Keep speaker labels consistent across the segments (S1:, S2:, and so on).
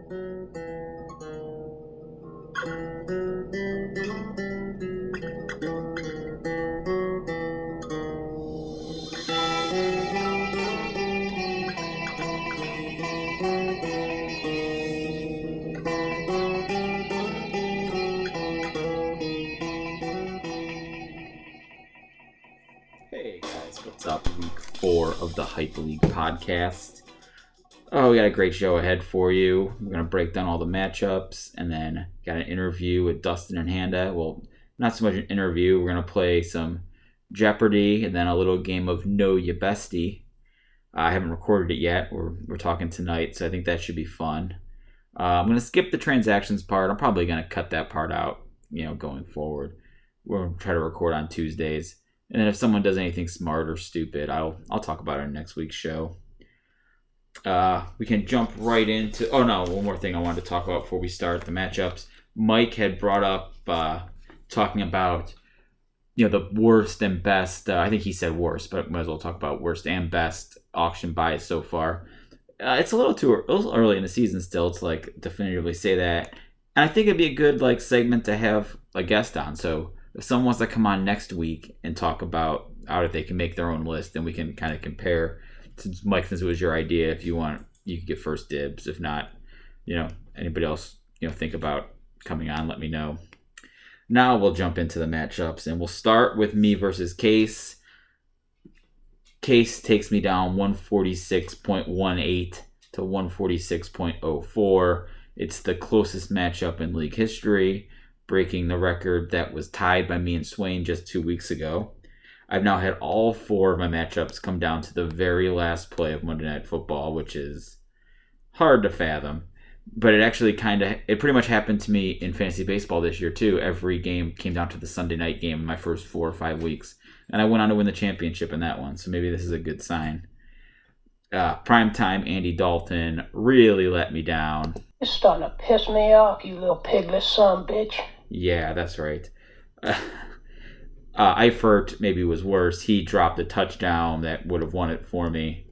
S1: Hey guys, what's up? Week 4 of the Hype League podcast. Oh, we got a great show ahead for you. We're going to break down all the matchups and then got an interview with Dustin and Handa. Well, not so much an interview. We're going to play some Jeopardy and then a little game of Know Ya Bestie. I haven't recorded it yet. We're talking tonight, so I think that should be fun. I'm going to skip the transactions part. I'm probably going to cut that part out, going forward. We'll try to record on Tuesdays. And then if someone does anything smart or stupid, I'll talk about it in next week's show. We can jump right into... Oh, no, one more thing I wanted to talk about before we start the matchups. Mike had brought up talking about, the worst and best... I think he said worst, but might as well talk about worst and best auction buys so far. It's a little early in the season still to, definitively say that. And I think it'd be a good, segment to have a guest on, so... If someone wants to come on next week and talk about how they can make their own list, then we can kind of compare. Since Mike, since it was your idea, if you want, you can get first dibs. If not, anybody else, think about coming on, let me know. Now we'll jump into the matchups, and we'll start with me versus Case. Case takes me down 146.18 to 146.04. It's the closest matchup in league history, breaking the record that was tied by me and Swain just 2 weeks ago. I've now had all 4 of my matchups come down to the very last play of Monday Night Football, which is hard to fathom. But it actually it pretty much happened to me in fantasy baseball this year too. Every game came down to the Sunday night game in my first 4 or 5 weeks. And I went on to win the championship in that one, so maybe this is a good sign. Primetime Andy really let me down.
S2: You're starting to piss me off, you little piglet son bitch.
S1: Yeah, that's right. Eifert maybe was worse. He dropped a touchdown that would have won it for me.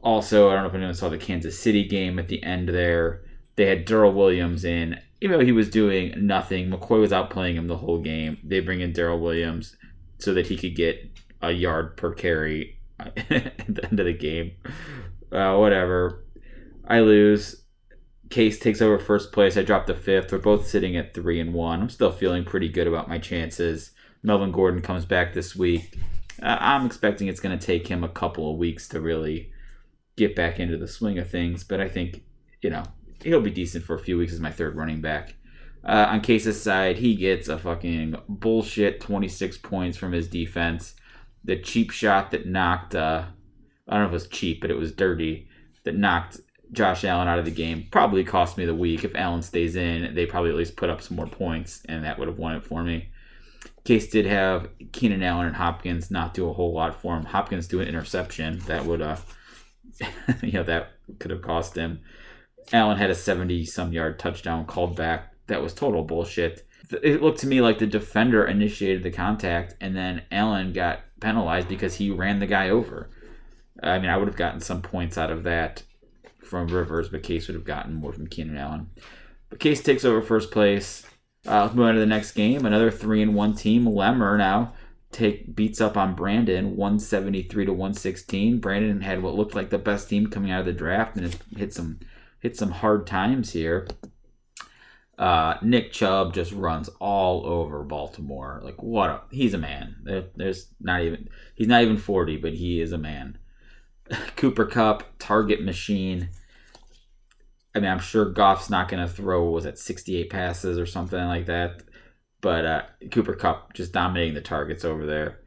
S1: Also, I don't know if anyone saw the Kansas City game at the end there. They had Darrell Williams in. Even though he was doing nothing, McCoy was outplaying him the whole game. They bring in Darrell Williams so that he could get a yard per carry at the end of the game. Whatever. I lose. Case takes over first place. I dropped to 5th. We're both sitting at 3-1. I'm still feeling pretty good about my chances. Melvin Gordon comes back this week. I'm expecting it's going to take him a couple of weeks to really get back into the swing of things, but I think, he'll be decent for a few weeks as my 3rd running back. On Case's side, he gets a fucking bullshit 26 points from his defense. The cheap shot that knocked, I don't know if it was cheap, but it was dirty, that knocked Josh Allen out of the game probably cost me the week. If Allen stays in, they probably at least put up some more points, and that would have won it for me. Case did have Keenan Allen and Hopkins not do a whole lot for him. Hopkins do an interception that would, that could have cost him. Allen had a 70-some yard touchdown called back. That was total bullshit. It looked to me like the defender initiated the contact, and then Allen got penalized because he ran the guy over. I mean, I would have gotten some points out of that from Rivers, but Case would have gotten more from Keenan Allen. But Case takes over first place. Let's move on to the next game. Another 3-1 team. Lemmer now beats up on Brandon 173 to 116. Brandon had what looked like the best team coming out of the draft and hit some hard times here. Nick Chubb just runs all over Baltimore. He's a man. He's not even 40, but he is a man. Cooper Kupp, target machine. I mean, I'm sure Goff's not going to throw, 68 passes or something like that. But Cooper Kupp just dominating the targets over there.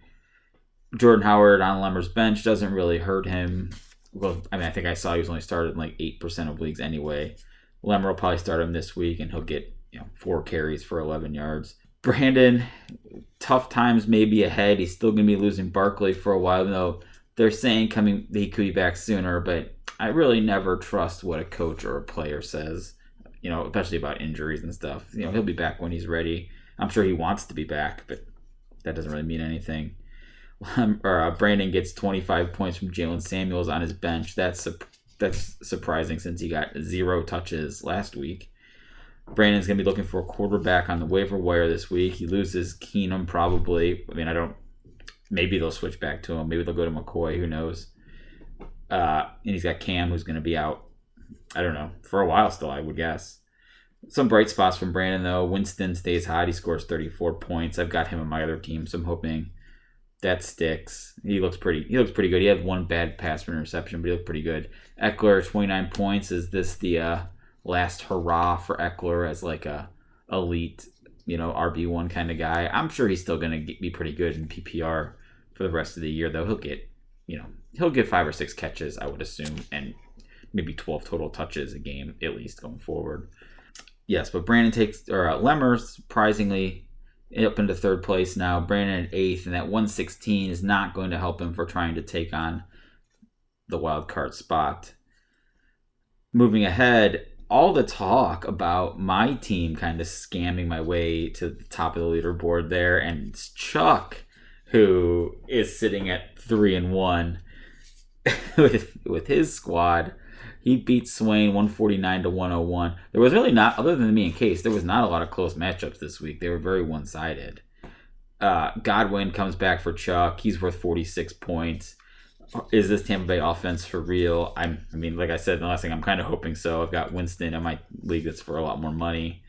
S1: Jordan Howard on Lemmer's bench doesn't really hurt him. Well, I mean, I think I saw he was only started in 8% of leagues anyway. Lemmer will probably start him this week, and he'll get 4 carries for 11 yards. Brandon, tough times may be ahead. He's still going to be losing Barkley for a while, though they're saying he could be back sooner, but I really never trust what a coach or a player says, especially about injuries and stuff. He'll be back when he's ready. I'm sure he wants to be back, but that doesn't really mean anything. Brandon gets 25 points from Jalen Samuels on his bench. That's That's surprising since he got 0 touches last week. Brandon's going to be looking for a quarterback on the waiver wire this week. He loses Keenum probably. I mean, maybe they'll switch back to him. Maybe they'll go to McCoy. Who knows? And he's got Cam, who's going to be out, I don't know, for a while still, I would guess. Some bright spots from Brandon, though. Winston stays hot. He scores 34 points. I've got him on my other team, so I'm hoping that sticks. He looks pretty good. He had one bad pass for interception, but he looked pretty good. Eckler, 29 points. Is this the last hurrah for Eckler as like a elite, RB1 kind of guy? I'm sure he's still going to be pretty good in PPR for the rest of the year, though. He'll get 5 or 6 catches, I would assume, and maybe 12 total touches a game at least going forward. Yes, but Brandon Lemmer, surprisingly, up into 3rd place now. Brandon at 8th, and that 116 is not going to help him for trying to take on the wild card spot. Moving ahead, all the talk about my team kind of scamming my way to the top of the leaderboard there, and it's Chuck, who is sitting at 3-1 with his squad. He beat Swain 149-101. There was really not, other than me and Case, there was not a lot of close matchups this week. They were very one-sided. Godwin comes back for Chuck. He's worth 46 points. Is this Tampa Bay offense for real? Like I said, the last thing, I'm kind of hoping so. I've got Winston in my league that's for a lot more money.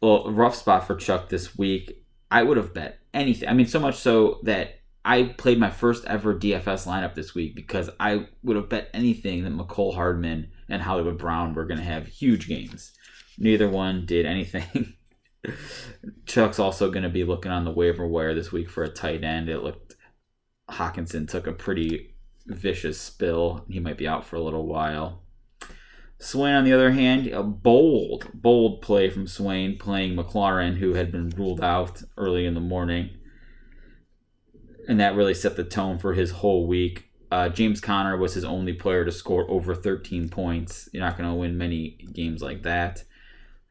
S1: Well, rough spot for Chuck this week. I would have bet anything. So much so that I played my first ever DFS lineup this week because I would have bet anything that McCole Hardman and Hollywood Brown were going to have huge games. Neither one did anything. Chuck's also going to be looking on the waiver wire this week for a tight end. It looked Hawkinson took a pretty vicious spill. He might be out for a little while. Swain, on the other hand, a bold play from Swain, playing McLaurin, who had been ruled out early in the morning. And that really set the tone for his whole week. James Conner was his only player to score over 13 points. You're not going to win many games like that.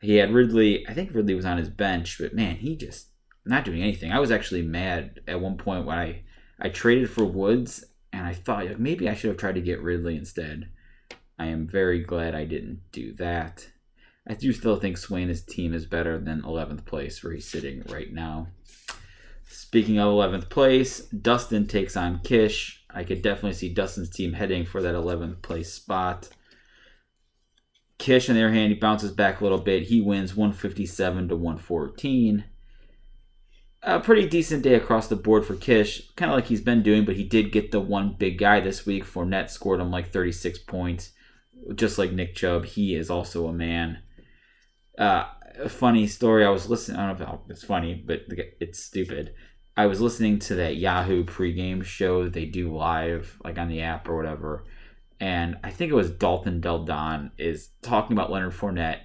S1: He had Ridley. I think Ridley was on his bench, but man, he just not doing anything. I was actually mad at one point when I traded for Woods, and I thought maybe I should have tried to get Ridley instead. I am very glad I didn't do that. I do still think Swain's team is better than 11th place, where he's sitting right now. Speaking of 11th place, Dustin takes on Kish. I could definitely see Dustin's team heading for that 11th place spot. Kish, on the other hand, he bounces back a little bit. He wins 157-114. A pretty decent day across the board for Kish, kind of like he's been doing, but he did get the one big guy this week. Fournette scored him like 36 points. Just like Nick Chubb, he is also a man. A funny story, I was listening, I don't know if it's funny, but it's stupid. I was listening to that Yahoo pregame show that they do live, like on the app or whatever, and I think it was Dalton Del Don is talking about Leonard Fournette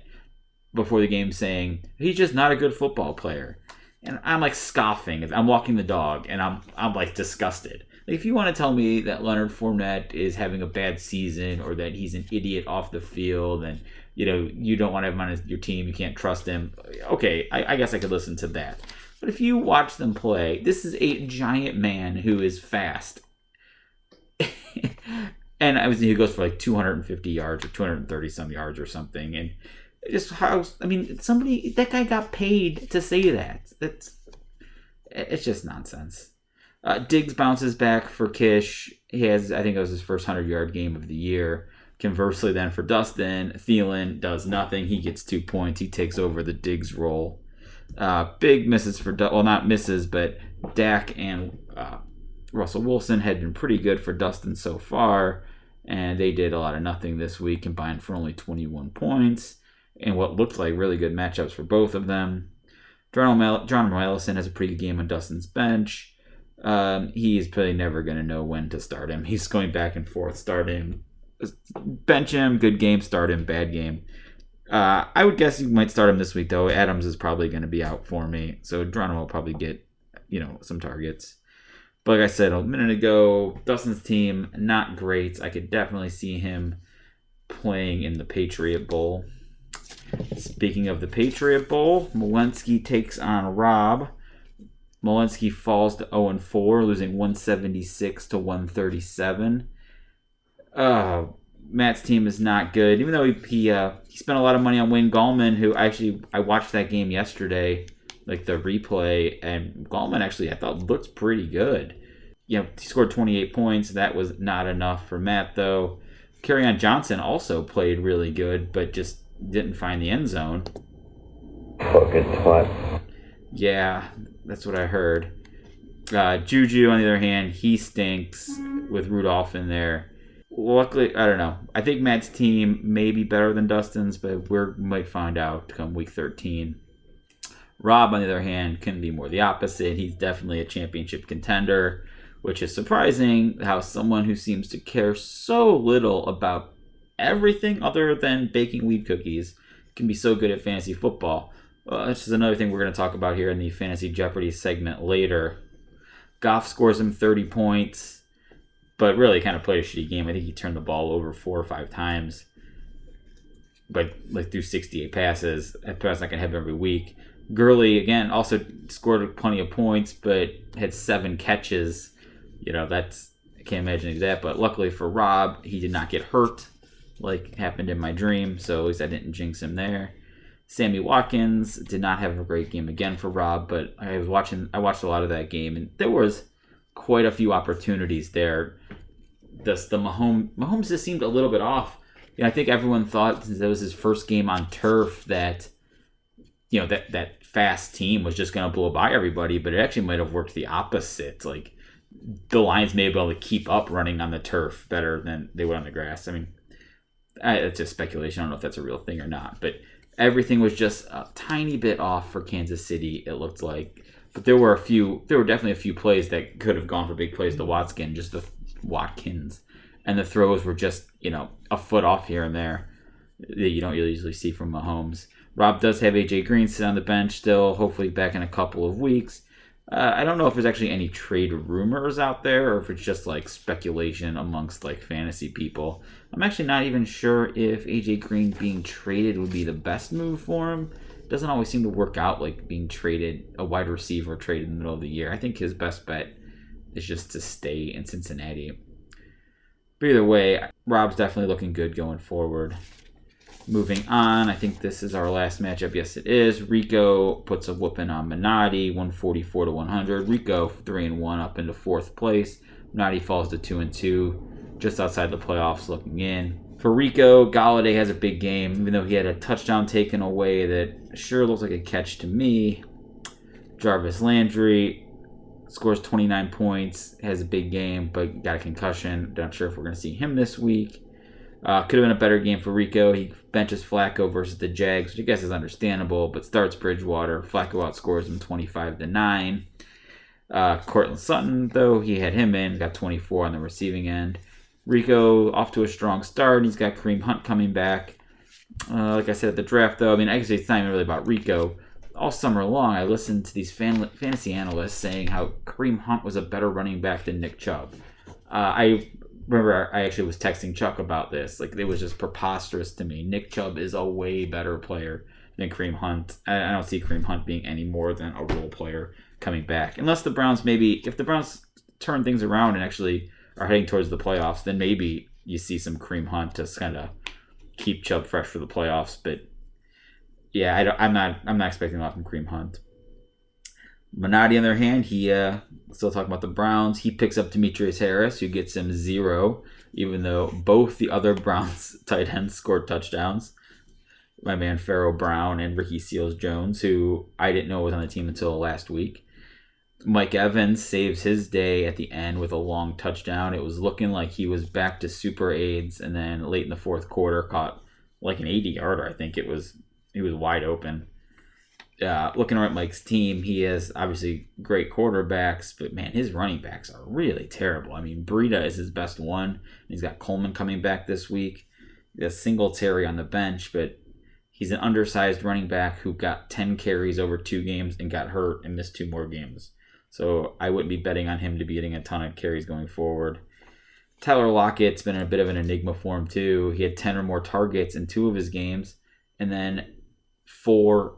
S1: before the game, saying he's just not a good football player. And I'm like scoffing. I'm walking the dog, and I'm like disgusted. Like, if you want to tell me that Leonard Fournette is having a bad season or that he's an idiot off the field and you don't want to have him on your team, you can't trust him, okay, I guess I could listen to that. But if you watch them play, this is a giant man who is fast. And he goes for like 250 yards or 230 some yards or something. And that guy got paid to say that. It's just nonsense. Diggs bounces back for Kish. He has, I think it was his first 100-yard game of the year. Conversely, then for Dustin, Thielen does nothing. He gets 2 points. He takes over the Diggs role. Big misses not misses, but Dak and Russell Wilson had been pretty good for Dustin so far, and they did a lot of nothing this week, combined for only 21 points, and what looked like really good matchups for both of them. John Ellison has a pretty good game on Dustin's bench. He's probably never going to know when to start him. He's going back and forth, start him, bench him, good game, start him, bad game. I would guess you might start him this week, though. Adams is probably going to be out for me, so Geronimo will probably get, some targets. But like I said a minute ago, Dustin's team, not great. I could definitely see him playing in the Patriot Bowl. Speaking of the Patriot Bowl, Malinsky takes on Rob. Malinsky falls to 0-4, losing 176-137. Oh, Matt's team is not good, even though he spent a lot of money on Wayne Gallman, who I watched that game yesterday, like the replay, and Gallman actually I thought looked pretty good. He scored 28 points. That was not enough for Matt, though. Kerryon Johnson also played really good, but just didn't find the end zone.
S3: Fucking twat.
S1: Yeah, that's what I heard. Juju, on the other hand, he stinks with Rudolph in there. Luckily, I don't know. I think Matt's team may be better than Dustin's, but we might find out come week 13. Rob, on the other hand, couldn't be more the opposite. He's definitely a championship contender, which is surprising how someone who seems to care so little about everything other than baking weed cookies can be so good at fantasy football. This is another thing we're going to talk about here in the Fantasy Jeopardy segment later. Goff scores him 30 points, but really kind of played a shitty game. I think he turned the ball over 4 or 5 times, but like threw 68 passes. That's not going to happen every week. Gurley, again, also scored plenty of points, but had 7 catches. I can't imagine that, but luckily for Rob, he did not get hurt like happened in my dream, so at least I didn't jinx him there. Sammy Watkins did not have a great game again for Rob, but I watched a lot of that game, and there was quite a few opportunities there. The Mahomes just seemed a little bit off. I think everyone thought since that was his first game on turf that that fast team was just going to blow by everybody, but it actually might have worked the opposite. Like the Lions may be able to keep up running on the turf better than they would on the grass. I mean, it's just speculation. I don't know if that's a real thing or not, but everything was just a tiny bit off for Kansas City, it looked like. But there were definitely a few plays that could have gone for big plays to Watkins. And the throws were just, a foot off here and there that you don't really usually see from Mahomes. Rob does have A.J. Green sit on the bench still, hopefully back in a couple of weeks. I don't know if there's actually any trade rumors out there or if it's just like speculation amongst like fantasy people. I'm actually not even sure if AJ Green being traded would be the best move for him. It doesn't always seem to work out like being traded, a wide receiver traded in the middle of the year. I think his best bet is just to stay in Cincinnati. But either way, Rob's definitely looking good going forward. Moving on, I think this is our last matchup. Yes, it is. Rico puts a whooping on Minotti, 144-100. Rico 3-1 up into 4th place. Minotti falls to 2-2, just outside the playoffs looking in. For Rico, Galladay has a big game, even though he had a touchdown taken away that sure looks like a catch to me. Jarvis Landry scores 29 points, has a big game, but got a concussion. Not sure if we're going to see him this week. Could have been a better game for Rico. He benches Flacco versus the Jags, which I guess is understandable, but starts Bridgewater. Flacco outscores him 25-9. Cortland Sutton, though, he had him in, got 24 on the receiving end. Rico off to a strong start. He's got Kareem Hunt coming back. Like I said at the draft, though, I mean, actually it's not even really about Rico. All summer long, I listened to these fantasy analysts saying how Kareem Hunt was a better running back than Nick Chubb. I remember I actually was texting Chuck about this. Like, it was just preposterous to me. Nick Chubb is a way better player than Kareem Hunt. I don't see Kareem Hunt being any more than a role player coming back. Unless the Browns if the Browns turn things around and actually are heading towards the playoffs, then maybe you see some Kareem Hunt to kind of keep Chubb fresh for the playoffs. But yeah, I'm not expecting a lot from Kareem Hunt. Minotti, on the other hand, he still talking about the Browns. He picks up Demetrius Harris, who gets him 0, even though both the other Browns tight ends scored touchdowns. My man Pharaoh Brown and Ricky Seals-Jones, who I didn't know was on the team until last week. Mike Evans saves his day at the end with a long touchdown. It was looking like he was back to super AIDS, and then late in the 4th quarter caught like an 80-yarder. I think he was wide open. Looking at Mike's team, he has obviously great quarterbacks, but man, his running backs are really terrible. I mean, Breida is his best one. He's got Coleman coming back this week. He has Singletary on the bench, but he's an undersized running back who got 10 carries over 2 games and got hurt and missed 2 more games. So I wouldn't be betting on him to be getting a ton of carries going forward. Tyler Lockett's been in a bit of an enigma for him too. He had 10 or more targets in 2 of his games, and then 4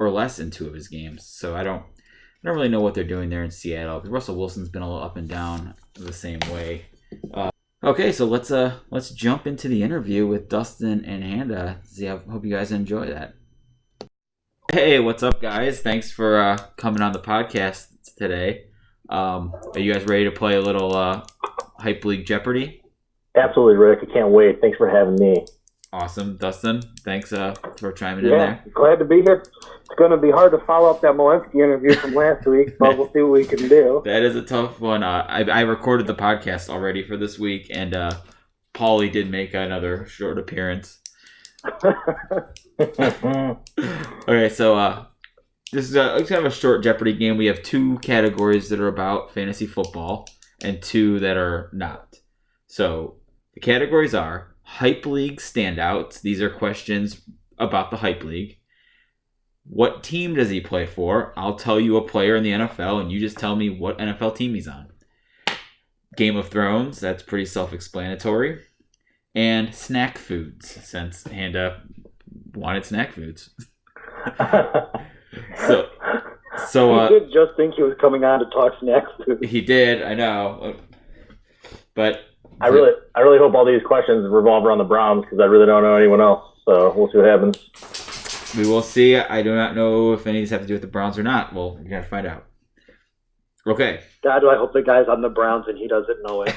S1: or less in 2 of his games. So I don't really know what they're doing there in Seattle, because Russell Wilson's been a little up and down the same way. Okay, so let's jump into the interview with Dustin and Handa. I hope you guys enjoy that. Hey, what's up, guys? Thanks for coming on the podcast today. Are you guys ready to play a little Hype League Jeopardy?
S4: Absolutely, Rick. I can't wait. Thanks for having me.
S1: Awesome, Dustin. Thanks for chiming in there.
S4: Glad to be here. It's going to be hard to follow up that Malinsky interview from last week, but we'll see what we can do.
S1: That is a tough one. I recorded the podcast already for this week, and Paulie did make another short appearance. Okay, so this is kind of a short Jeopardy game. We have 2 categories that are about fantasy football and 2 that are not. So the categories are Hype League standouts. These are questions about the Hype League. What team does he play for? I'll tell you a player in the NFL, and you just tell me what NFL team he's on. Game of Thrones, that's pretty self-explanatory. And snack foods, since Handa wanted snack foods. So
S4: he did just think he was coming on to talk snack food.
S1: He did, I know. But
S4: I really hope all these questions revolve around the Browns because I really don't know anyone else. So we'll see what happens.
S1: We will see. I do not know if any of these have to do with the Browns or not. Well, we're going to find out. Okay.
S4: God, do I hope the guy's on the Browns and he doesn't know it.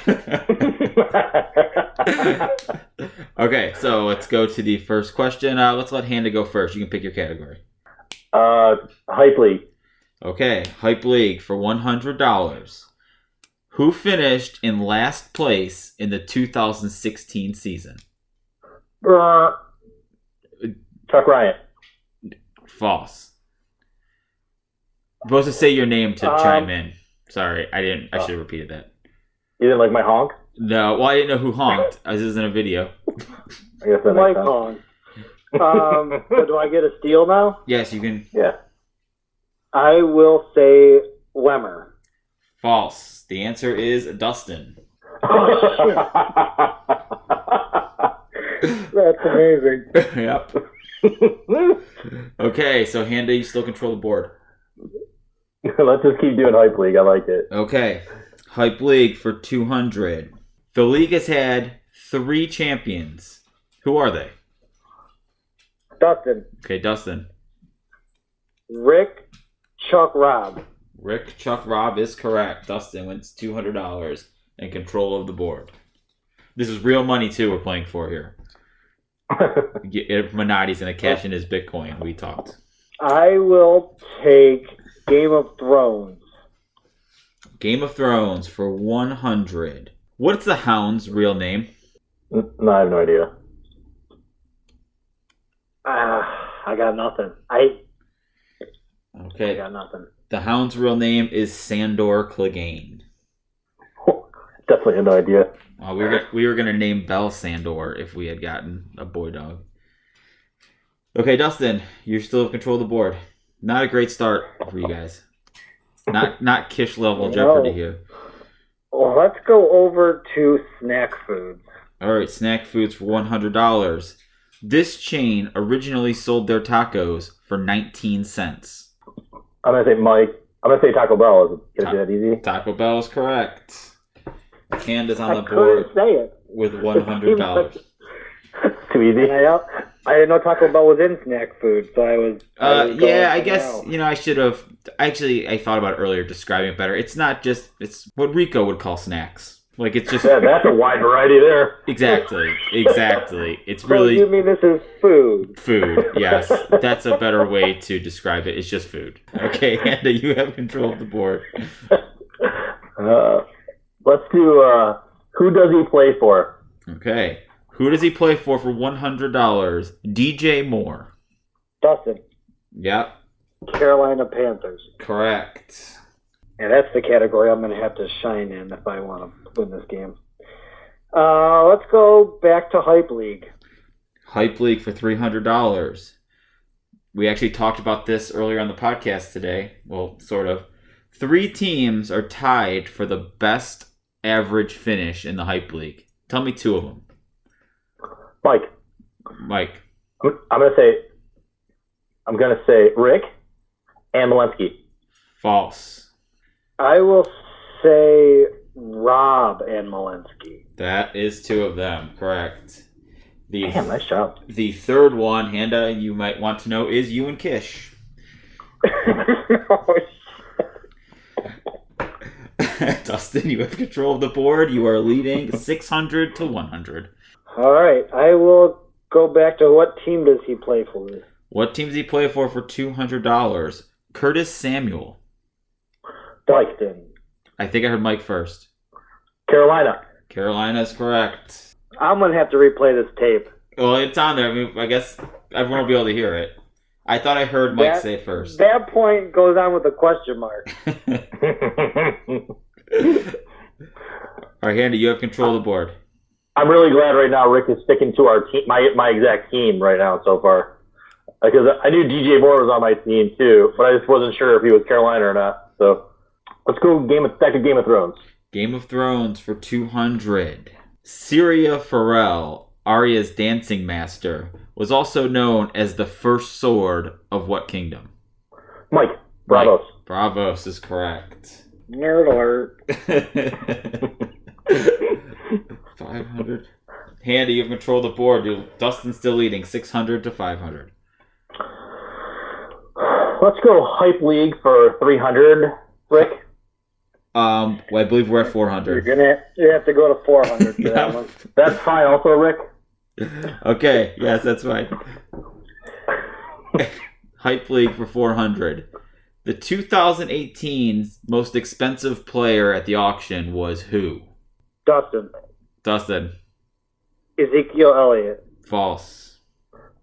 S1: Okay, so let's go to the first question. Let's let Handa go first. You can pick your category.
S4: Hype League.
S1: Okay, Hype League for $100. Who finished in last place in the 2016 season?
S4: Chuck Ryan.
S1: False. You're supposed to say your name to chime in. Sorry, I didn't. I should have repeated that.
S4: You didn't like my honk?
S1: No, well, I didn't know who honked. This isn't a video.
S4: I guess that makes sense. So do I get a steal now?
S1: Yes, you can.
S4: Yeah. I will say Lemmer.
S1: False. The answer is Dustin.
S4: That's amazing.
S1: Yep. Okay, so Handa, you still control the board.
S4: Let's just keep doing Hype League. I like it.
S1: Okay. Hype League for $200. The league has had 3 champions. Who are they?
S4: Dustin.
S1: Okay, Dustin.
S4: Rick, Chuck, Rob.
S1: Rick, Chuck, Rob is correct. Dustin wins $200 and control of the board. This is real money, too, we're playing for here. Minotti's going to cash in his Bitcoin. We talked.
S4: I will take Game of Thrones.
S1: Game of Thrones for $100. What's the Hound's real name?
S4: No, I have no idea. I got nothing. I got nothing.
S1: The Hound's real name is Sandor Clegane.
S4: Definitely had no idea.
S1: We were gonna name Bell Sandor if we had gotten a boy dog. Okay, Dustin, you still have control of the board. Not a great start for you guys. Not Kish level Jeopardy here.
S4: Well, let's go over to snack foods.
S1: All right, snack foods for $100. This chain originally sold their tacos for 19 cents.
S4: I'm gonna say Mike. I'm gonna say Taco Bell. Is it that easy?
S1: Taco Bell is correct. Handa's on the board
S4: say it.
S1: with $100.
S4: Too easy. I didn't know Taco Bell was in snack food, so I was.
S1: I guess I should have. Actually, I thought about it earlier, describing it better. It's not just. It's what Rico would call snacks. Like it's just.
S4: Yeah, that's a wide variety there.
S1: Exactly. It's
S4: So
S1: really.
S4: you mean this is food?
S1: Food. Yes, that's a better way to describe it. It's just food. Okay, Handa, you have control of the board.
S4: Let's do. Who does he play for?
S1: Okay. Who does he play for $100? DJ Moore.
S4: Dustin.
S1: Yep.
S4: Carolina Panthers.
S1: Correct.
S4: And that's the category I'm going to have to shine in if I want to win this game. Let's go back to Hype League.
S1: Hype League for $300. We actually talked about this earlier on the podcast today. Well, sort of. 3 teams are tied for the best average finish in the Hype League. Tell me 2 of them.
S4: Mike. I'm gonna say Rick and Malinsky.
S1: False.
S4: I will say Rob and Malinsky.
S1: That is 2 of them. Correct.
S4: Damn, nice job.
S1: The third one, Handa, you might want to know, is you and Kish. Dustin, you have control of the board. You are leading 600 to 100.
S4: All right, I will go back to what team does he play for?
S1: What team does he play for $200? Curtis Samuel.
S4: Boston.
S1: I think I heard Mike first.
S4: Carolina.
S1: Carolina is correct.
S4: I'm going to have to replay this tape.
S1: Well, it's on there. I mean, I guess everyone will be able to hear it. I thought I heard Mike say it first.
S4: That point goes on with a question mark.
S1: All right, Handy, you have control of the board.
S5: I'm really glad right now Rick is sticking to our team, my exact team right now so far. Because I knew DJ Moore was on my team too, but I just wasn't sure if he was Carolina or not. So let's go back to Game of Thrones.
S1: Game of Thrones for 200. Syria Farrell, Arya's dancing master, was also known as the first sword of what kingdom?
S5: Mike, Bravos.
S1: Mike, Bravos is correct.
S4: Nerd alert.
S1: 500. Handy, you have control of the board. Dustin's still leading, 600 to 500.
S5: Let's go Hype League for 300, Rick.
S1: Well, I believe we're at 400.
S4: You have to go to 400 for that one.
S5: That's fine also, Rick.
S1: Okay, yes, that's fine. Hype League for 400. The 2018 most expensive player at the auction was who?
S4: Dustin. Ezekiel Elliott.
S1: False.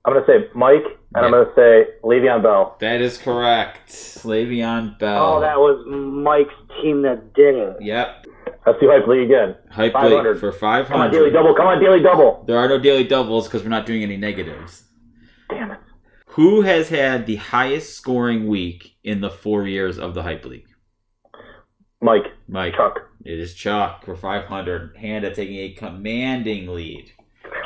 S5: I'm going to say Mike, and I'm going to say Le'Veon Bell.
S1: That is correct. Le'Veon Bell.
S4: Oh, that was Mike's team that did it.
S1: Yep.
S5: Let's do Hype League again.
S1: Hype League for 500.
S5: Come on, Daily Double.
S1: There are no daily doubles because we're not doing any negatives.
S5: Damn it.
S1: Who has had the highest scoring week in the 4 years of the Hype League?
S5: Mike.
S1: Chuck. It is Chuck for 500. Handa taking a commanding lead.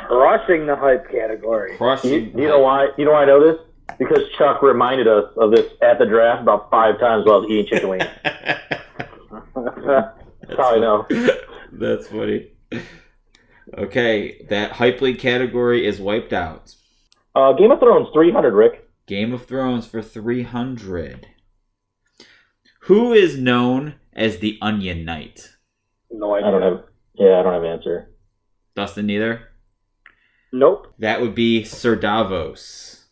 S4: Crushing the hype category.
S5: You know why? You know why I know this? Because Chuck reminded us of this at the draft about 5 times while I was eating chicken wings. That's how I know.
S1: That's funny. Okay, that Hype League category is wiped out.
S5: Game of Thrones, 300, Rick.
S1: Game of Thrones for 300. Who is known as the Onion Knight?
S4: No idea.
S5: I don't have an answer.
S1: Dustin, neither?
S4: Nope.
S1: That would be Sir Davos.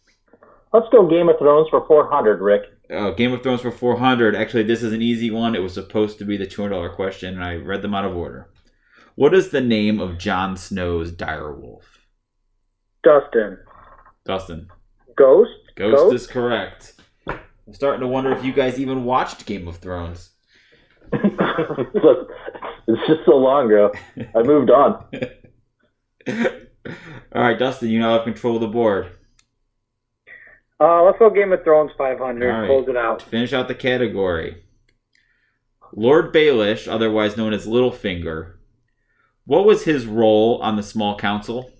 S5: Let's go Game of Thrones for 400, Rick.
S1: Game of Thrones for 400. Actually, this is an easy one. It was supposed to be the $200 question, and I read them out of order. What is the name of Jon Snow's direwolf?
S4: Dustin.
S1: Ghost is correct. I'm starting to wonder if you guys even watched Game of Thrones.
S5: It's just so long ago. I moved on.
S1: All right, Dustin, you now have control of the board.
S4: Let's go Game of Thrones 500.
S1: All right.
S4: Close it out.
S1: Finish out the category. Lord Baelish, otherwise known as Littlefinger. What was his role on the small council?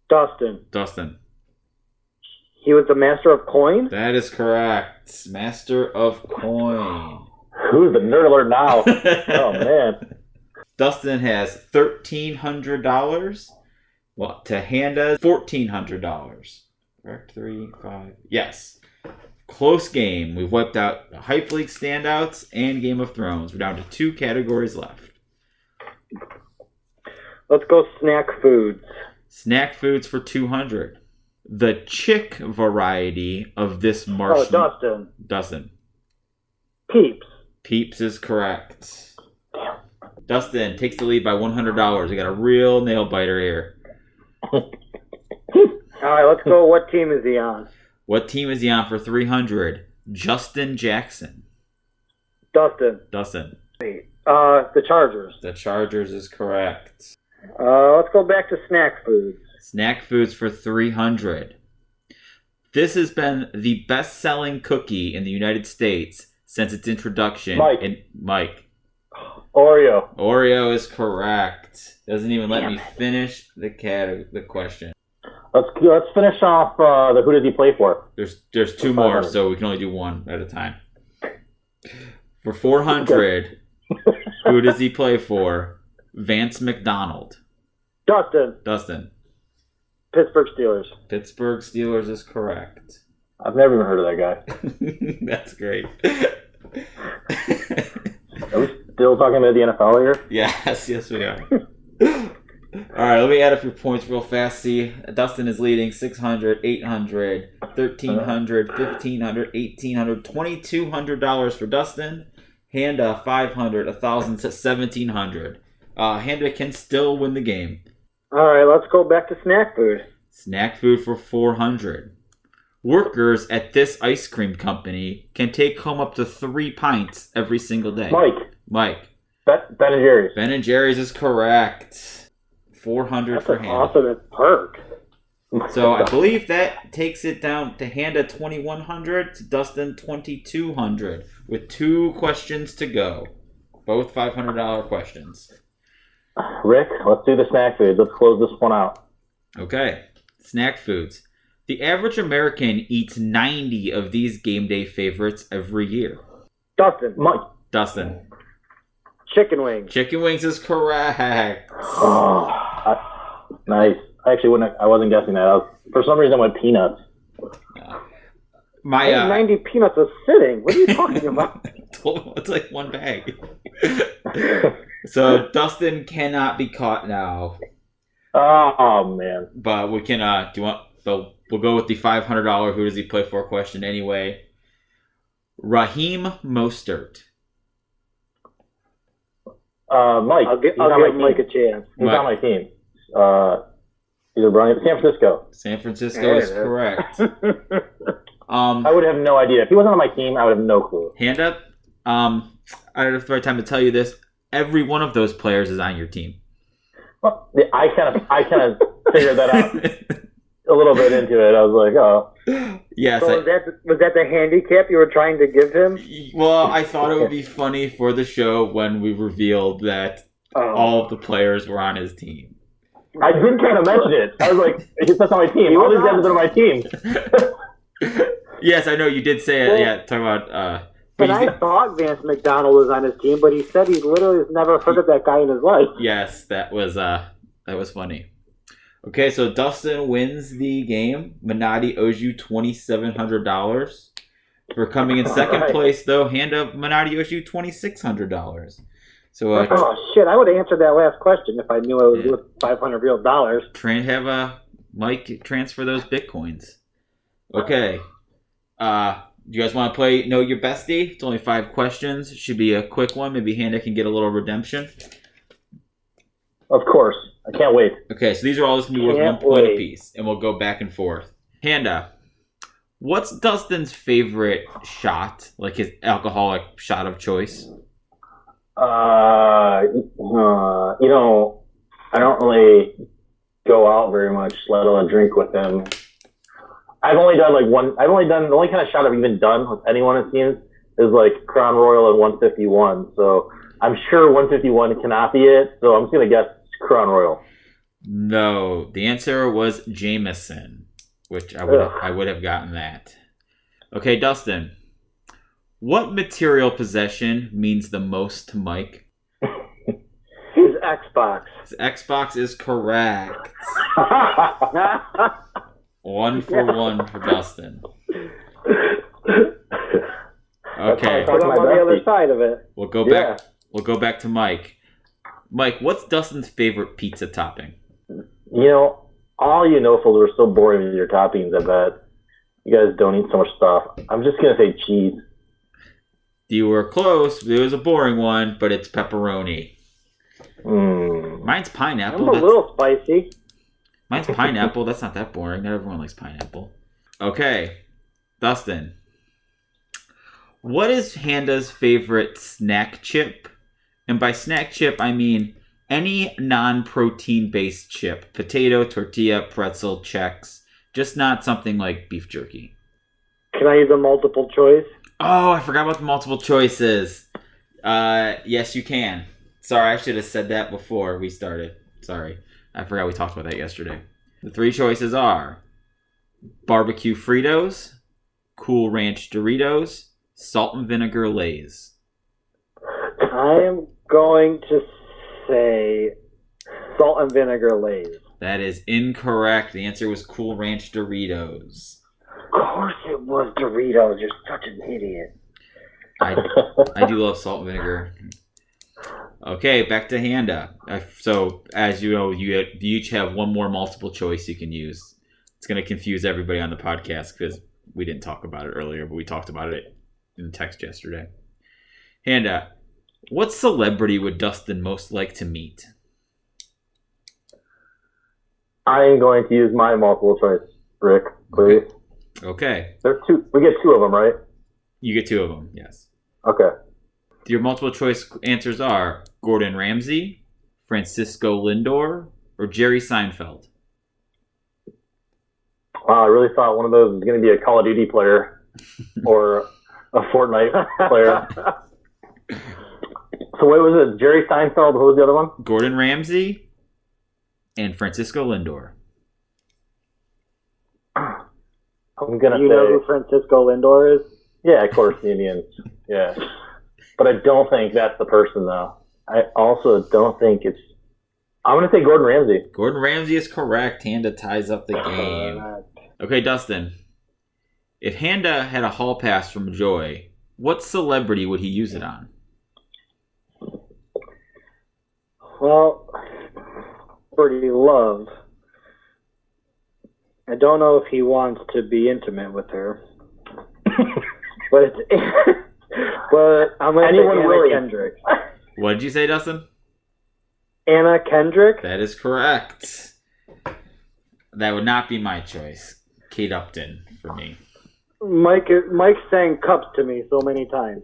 S4: Dustin. He was the master of coin?
S1: That is correct. Master of coin.
S5: Who's the nerd alert now? Oh, man.
S1: Dustin has $1,300. Well, to Handa, $1,400. Correct? 3, 5. Yes. Close game. We've wiped out the Hype League standouts and Game of Thrones. We're down to 2 categories left.
S4: Let's go snack foods.
S1: Snack foods for 200. The chick variety of this Martian.
S4: Oh,
S1: Dustin.
S4: Peeps.
S1: Peeps is correct. Damn. Dustin takes the lead by $100. We got a real nail biter here.
S4: All right, let's go. What team is he on?
S1: What team is he on for 300? Justin Jackson.
S4: Dustin. The Chargers.
S1: The Chargers is correct.
S4: Let's go back to snack foods.
S1: Snack foods for 300. This has been the best-selling cookie in the United States since its introduction. Mike. Oreo is correct. Doesn't even let me finish the question.
S5: Let's finish off the who does he play for?
S1: There's 2 more, so we can only do one at a time. For 400, Who does he play for? Vance McDonald.
S4: Dustin. Pittsburgh Steelers.
S1: Pittsburgh Steelers is correct.
S5: I've never even heard of that guy.
S1: That's great.
S5: Are we still talking about the NFL here?
S1: Yes, we are. All right, let me add up your points real fast. See, Dustin is leading 600, 800, 1,300, 1,500, 1,800, $2,200 for Dustin. Handa, 500, 1,000 to 1,700. Handa can still win the game.
S4: All right, let's go back to snack food.
S1: Snack food for 400. Workers at this ice cream company can take home up to 3 pints every single day.
S5: Mike. Ben and Jerry's.
S1: Ben and Jerry's is correct. 400
S4: That's
S1: for
S4: an
S1: Handa.
S4: awesome perk.
S1: So I believe that takes it down to Handa 2,100 to Dustin 2,200 with 2 questions to go. Both $500 questions.
S5: Rick, let's do the snack food. Let's close this one out.
S1: Okay. Snack foods. The average American eats 90 of these game day favorites every year.
S4: Dustin. Chicken wings.
S1: Chicken wings is correct.
S5: Nice. I wasn't guessing that. For some reason I went peanuts.
S1: My
S4: 90 peanuts a sitting. What are you talking about?
S1: It's like one bag. So Dustin cannot be caught now.
S5: Oh man.
S1: But we can we'll go with the $500 who does he play for question anyway. Raheem Mostert.
S5: Mike.
S4: I'll give Mike a chance.
S5: He's on my team. Either Brian, San Francisco.
S1: San Francisco is correct.
S5: I would have no idea. If he wasn't on my team, I would have no clue.
S1: Hand-up. I don't have the right time to tell you this. Every one of those players is on your team.
S5: Well, I kind of figured that out a little bit into it. I was like, oh.
S1: Yes.
S4: So was that the handicap you were trying to give him?
S1: Well, I thought it would be funny for the show when we revealed that all of the players were on his team.
S5: I did kind of mention it. I was like, that's on my team. All these guys have been on my team.
S1: Yes, I know you did say it.
S4: Well,
S1: yeah, talk about.
S4: But I thought Vance McDonald was on his team, but he said he literally has never heard of that guy in his life.
S1: Yes, that was funny. Okay, so Dustin wins the game. Minotti owes you $2,700 for coming in second place. Though, Minotti owes you $2,600. So,
S4: oh shit! I would have answered that last question if I knew I was worth $500 real dollars.
S1: Have Mike transfer those bitcoins. Okay. Do you guys want to play Know Your Bestie? It's only 5 questions. Should be a quick one. Maybe Handa can get a little redemption.
S5: Of course. I can't wait.
S1: Okay, so these are all just going to be worth 1 point apiece, and we'll go back and forth. Handa, what's Dustin's favorite shot, like his alcoholic shot of choice?
S5: I don't really go out very much, let alone drink with him. I've only done the only kind of shot I've even done with anyone, it seems, is like Crown Royal and 151. So I'm sure 151 cannot be it. So I'm just going to guess Crown Royal.
S1: No, the answer was Jameson, which I would have gotten that. Okay, Dustin, what material possession means the most to Mike?
S4: His Xbox.
S1: His Xbox is correct. 1 for 1 for Dustin. Okay.
S4: I'm on the other side of it.
S1: We'll go back. We'll go back to Mike. Mike, what's Dustin's favorite pizza topping?
S5: All you know-fools are so boring with your toppings, I bet. You guys don't eat so much stuff. I'm just going to say cheese.
S1: You were close. It was a boring one, but it's pepperoni. Mine's pineapple.
S4: I'm a little spicy.
S1: Mine's pineapple. That's not that boring. Not everyone likes pineapple. Okay. Dustin. What is Handa's favorite snack chip? And by snack chip, I mean any non-protein based chip. Potato, tortilla, pretzel, Chex. Just not something like beef jerky.
S4: Can I use a multiple choice?
S1: Oh, I forgot about the multiple choices. Yes, you can. Sorry, I should have said that before we started. Sorry. I forgot we talked about that yesterday. The 3 choices are barbecue Fritos, Cool Ranch Doritos, salt and vinegar Lay's.
S4: I am going to say salt and vinegar Lay's.
S1: That is incorrect. The answer was Cool Ranch Doritos.
S4: Of course it was Doritos. You're such an idiot.
S1: I do love salt and vinegar. Okay, back to Handa. So, as you know, you each have one more multiple choice you can use. It's going to confuse everybody on the podcast because we didn't talk about it earlier, but we talked about it in text yesterday. Handa, what celebrity would Dustin most like to meet?
S5: I am going to use my multiple choice, Rick, please.
S1: Okay.
S5: There's two. We get two of them, right?
S1: You get two of them, yes.
S5: Okay.
S1: Your multiple choice answers are Gordon Ramsay, Francisco Lindor, or Jerry Seinfeld.
S5: Wow, I really thought one of those was going to be a Call of Duty player or a Fortnite player. So what was it? Jerry Seinfeld. What was the other one?
S1: Gordon Ramsay and Francisco Lindor.
S5: I'm going to say...
S4: You know who Francisco Lindor is?
S5: Yeah, of course, the Indians. Yeah. But I don't think that's the person, though. I also don't think it's... I'm going to say Gordon Ramsay.
S1: Gordon Ramsay is correct. Handa ties up the game. Okay, Dustin. If Handa had a hall pass from Joy, what celebrity would he use it on?
S4: Well, Birdie Love. I don't know if he wants to be intimate with her. But I'm going to say Anna Kendrick.
S1: What did you say, Dustin?
S4: Anna Kendrick?
S1: That is correct. That would not be my choice. Kate Upton for me.
S4: Mike's saying cups to me so many times.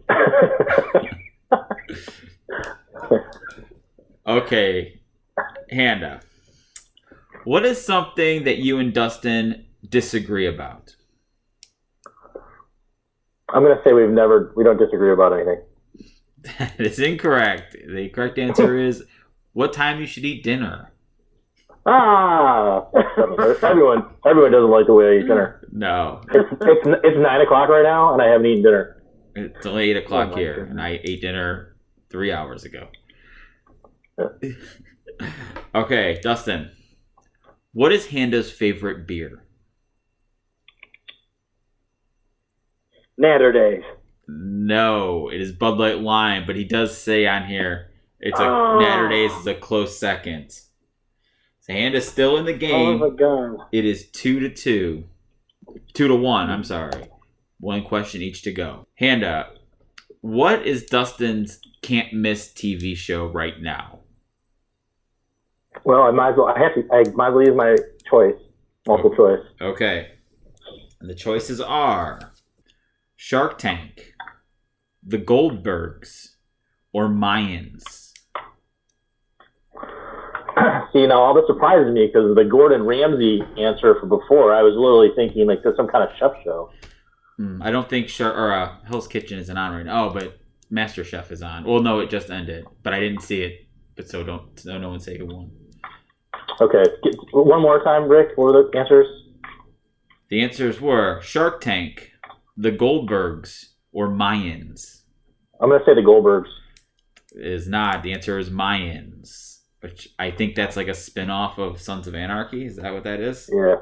S1: Okay, Handa. What is something that you and Dustin disagree about?
S5: I'm going to say we don't disagree about anything.
S1: That is incorrect. The correct answer is what time you should eat dinner.
S5: Ah! Everyone doesn't like the way I eat dinner.
S1: No.
S5: It's 9 o'clock right now, and I haven't eaten dinner.
S1: It's only 8 o'clock here, and I ate dinner 3 hours ago. Okay, Dustin. What is Handa's favorite beer?
S4: Natter Days.
S1: No, it is Bud Light Lime, but he does say on here Natter Days is a close second. So Handa's still in the game.
S4: Oh my God.
S1: It is 2-2. 2-1, I'm sorry. One question each to go. Handa, what is Dustin's can't miss TV show right now?
S5: Well, I might as well use my choice. Multiple choice.
S1: Okay. And the choices are Shark Tank, The Goldbergs, or Mayans.
S5: See, now all this surprises me because the Gordon Ramsay answer for before, I was literally thinking like there's some kind of chef show.
S1: I don't think Hell's Kitchen isn't on right now. Oh, but MasterChef is on. Well, no, it just ended, but I didn't see it. But so no one say who won.
S5: Okay, one more time, Rick. What were the answers?
S1: The answers were Shark Tank, The Goldbergs, or Mayans.
S5: I'm going to say the Goldbergs.
S1: It is not. The answer is Mayans, which I think that's like a spin-off of Sons of Anarchy. Is that what that is?
S5: Yeah.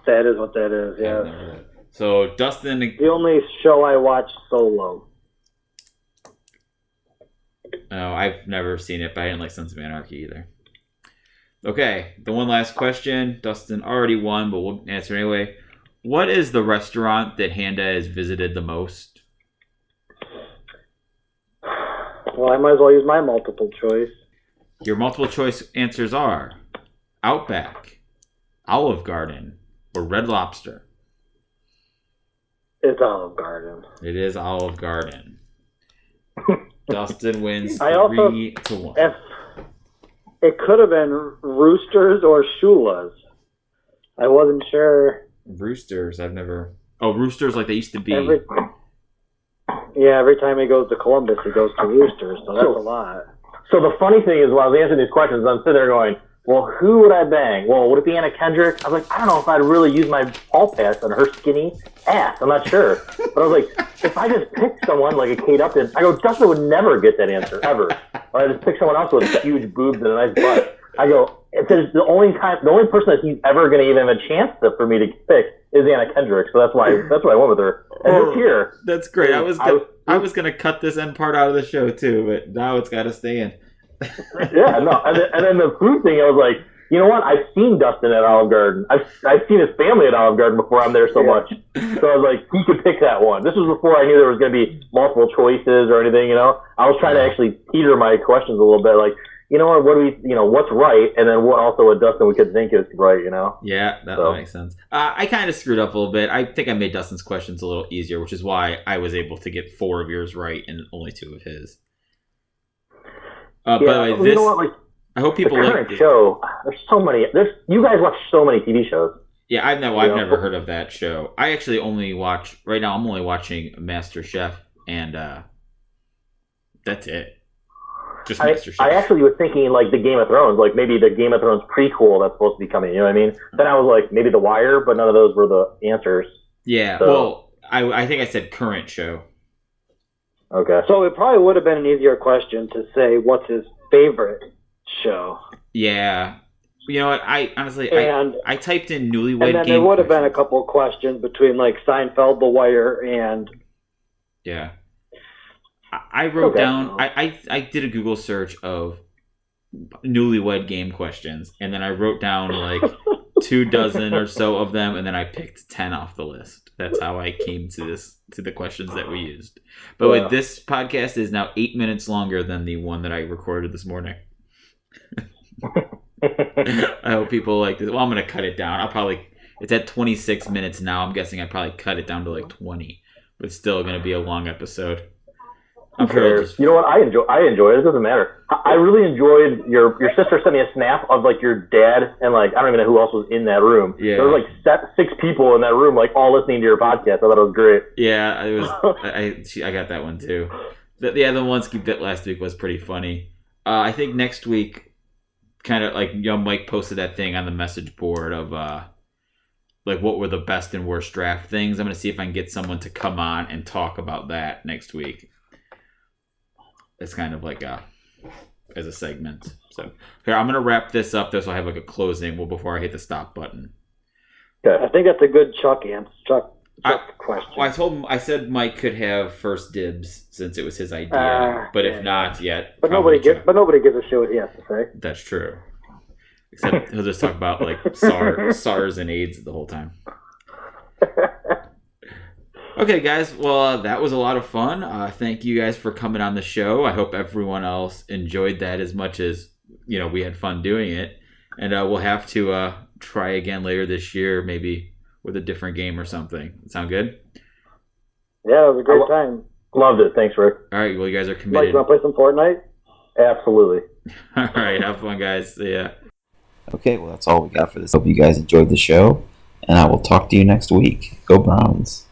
S4: That is what that is, yeah.
S1: So, Dustin...
S4: The only show I watch solo.
S1: No, I've never seen it, but I didn't like Sons of Anarchy either. Okay, the one last question. Dustin already won, but we'll answer anyway. What is the restaurant that Handa has visited the most?
S4: Well, I might as well use my multiple choice.
S1: Your multiple choice answers are Outback, Olive Garden, or Red Lobster.
S4: It's Olive Garden.
S1: It is Olive Garden. Dustin wins 3-1.
S4: It could have been Roosters or Shula's. I wasn't sure.
S1: Roosters, I've never... Oh, Roosters like they used to be.
S4: Every time he goes to Columbus, he goes to Roosters, so that's a lot.
S5: So the funny thing is, while I was answering these questions, I'm sitting there going, well, who would I bang? Well, would it be Anna Kendrick? I was like, I don't know if I'd really use my hall pass on her skinny ass. I'm not sure. But I was like, if I just picked someone like a Kate Upton, I go, Dustin would never get that answer, ever. Or I just pick someone else with huge boobs and a nice butt. I go, it's the only person that he's ever going to even have a chance for me to pick is Anna Kendrick. So that's why I went with her. And this year,
S1: that's great. I was gonna cut this end part out of the show too, but now it's got to stay in.
S5: Yeah, no, and then the food thing, I was like, you know what? I've seen Dustin at Olive Garden. I've seen his family at Olive Garden before I'm there so much. So I was like, he could pick that one. This was before I knew there was going to be multiple choices or anything. You know, I was trying to actually teeter my questions a little bit, like, you know what? What's right, and then what Dustin we could think is right. You know?
S1: Yeah, that makes sense. I kind of screwed up a little bit. I think I made Dustin's questions a little easier, which is why I was able to get 4 of yours right and only 2 of his. By the way,
S5: you know what,
S1: I hope people
S5: the current show. There's so many. You guys watch so many TV shows.
S1: Yeah, I've never heard of that show. I actually only watch right now. I'm only watching Master Chef, and that's it. Just Master Chef.
S5: I actually was thinking like the Game of Thrones, like maybe the Game of Thrones prequel that's supposed to be coming. You know what I mean? Then I was like, maybe The Wire, but none of those were the answers.
S1: Yeah. So, well, I think I said current show.
S5: Okay.
S4: So it probably would have been an easier question to say what's his favorite show.
S1: Yeah. You know what? I honestly, I typed in newlywed
S4: and then
S1: game
S4: there would have been a
S1: questions.
S4: couple of questions between like Seinfeld, The Wire, and...
S1: Yeah. I wrote down, I did a Google search of newlywed game questions, and then I wrote down like 24 or so of them, and then I picked 10 off the list. That's how I came to the questions that we used. But this podcast is now 8 minutes longer than the one that I recorded this morning. I hope people like this. Well, I'm going to cut it down. It's at 26 minutes now. I'm guessing I'd probably cut it down to like 20, but it's still going to be a long episode. I'm sure.
S5: You know what? I enjoy it. It doesn't matter. I really enjoyed your sister sent me a snap of like your dad and like I don't even know who else was in that room.
S1: Yeah.
S5: There was like 6 people in that room, like all listening to your podcast. I thought it was great.
S1: Yeah, it was. I got that one too. The one Skeet bit last week was pretty funny. I think next week, kind of like young Mike posted that thing on the message board of like what were the best and worst draft things. I'm gonna see if I can get someone to come on and talk about that next week. It's kind of like as a segment. So here, I'm gonna wrap this up though, so I have like a closing before I hit the stop button.
S4: Okay. I think that's a good Chuck answer. Chuck question.
S1: Well, I said Mike could have first dibs since it was his idea, but if not yet,
S4: but nobody gives a shit what he has to say.
S1: That's true. Except he'll just talk about like SARS and AIDS the whole time. Okay, guys. Well, that was a lot of fun. Thank you guys for coming on the show. I hope everyone else enjoyed that as much as we had fun doing it. And we'll have to try again later this year, maybe with a different game or something. Sound good?
S4: Yeah, it was a great time.
S5: Loved it. Thanks, Rick.
S1: All right. Well, you guys are
S4: Mike,
S1: committed.
S4: you want to play some Fortnite?
S5: Absolutely.
S1: All right. Have fun, guys. See ya.
S6: Okay, well, that's all we got for this. Hope you guys enjoyed the show, and I will talk to you next week. Go Browns.